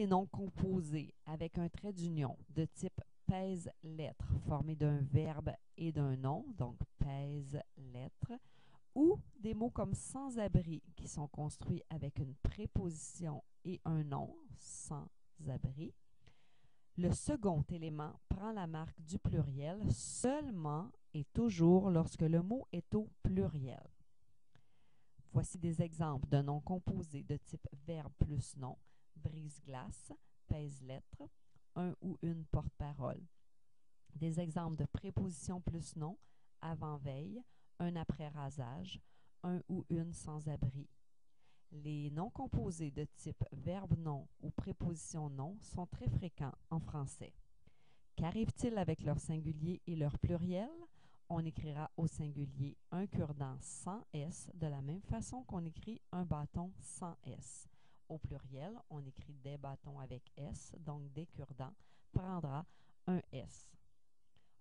les noms composés avec un trait d'union de type pèse-lettre formé d'un verbe et d'un nom, donc pèse-lettre, ou des mots comme sans-abri qui sont construits avec une préposition et un nom, sans-abri, le second élément prend la marque du pluriel seulement et toujours lorsque le mot est au pluriel. Voici des exemples de noms composés de type verbe plus nom, brise-glace, pèse-lettre, un ou une porte-parole. Des exemples de prépositions plus nom, avant-veille, un après-rasage, un ou une sans-abri. Les noms composés de type verbe non ou préposition non sont très fréquents en français. Qu'arrive-t-il avec leur singulier et leur pluriel? On écrira au singulier un cure-dent sans S de la même façon qu'on écrit un bâton sans S. Au pluriel, on écrit des bâtons avec S, donc des cure-dents prendra un S.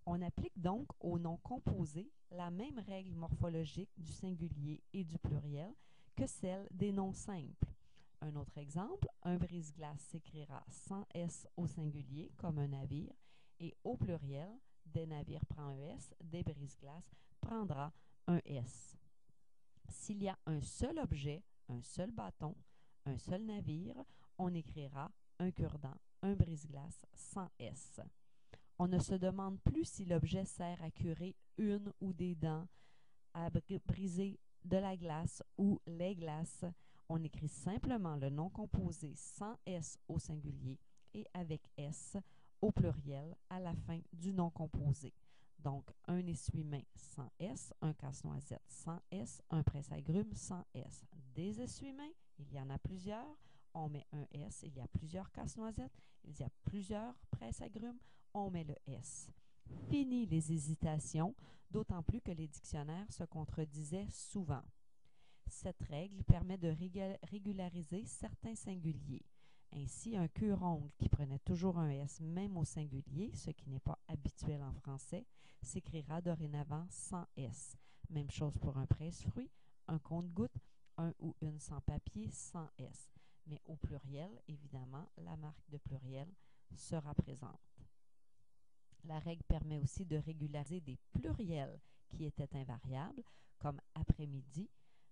On applique donc aux noms composés la même règle morphologique du singulier et du pluriel que celle des noms simples. Un autre exemple, un brise-glace s'écrira sans S au singulier comme un navire et au pluriel, des navires prend un S, des brise-glaces prendra un S. S'il y a un seul objet, un seul bâton, un seul navire, on écrira un cure-dent, un brise-glace sans S. On ne se demande plus si l'objet sert à curer une ou des dents, à briser de la glace ou les glaces. On écrit simplement le nom composé sans S au singulier et avec S au pluriel à la fin du nom composé. Donc, un essuie-main sans S, un casse-noisette sans S, un presse-agrumes sans S. Des essuie-mains, il y en a plusieurs. On met un S, il y a plusieurs casse-noisettes, il y a plusieurs presse-agrumes, on met le S. Fini les hésitations, d'autant plus que les dictionnaires se contredisaient souvent. Cette règle permet de régulariser certains singuliers. Ainsi, un cure-ongle qui prenait toujours un S même au singulier, ce qui n'est pas habituel en français, s'écrira dorénavant sans S. Même chose pour un presse-fruits, un compte-gouttes, un ou une sans-papier sans S. Mais au pluriel, évidemment, la marque de pluriel sera présente. La règle permet aussi de régulariser des pluriels qui étaient invariables, comme après-midi.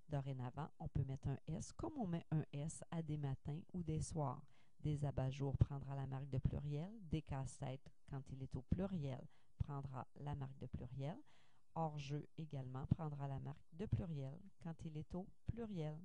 Dorénavant, on peut mettre un S comme on met un S à des matins ou des soirs. Des abat-jours prendra la marque de pluriel. Des casse-têtes, quand il est au pluriel, prendra la marque de pluriel. Hors-jeu également prendra la marque de pluriel quand il est au pluriel.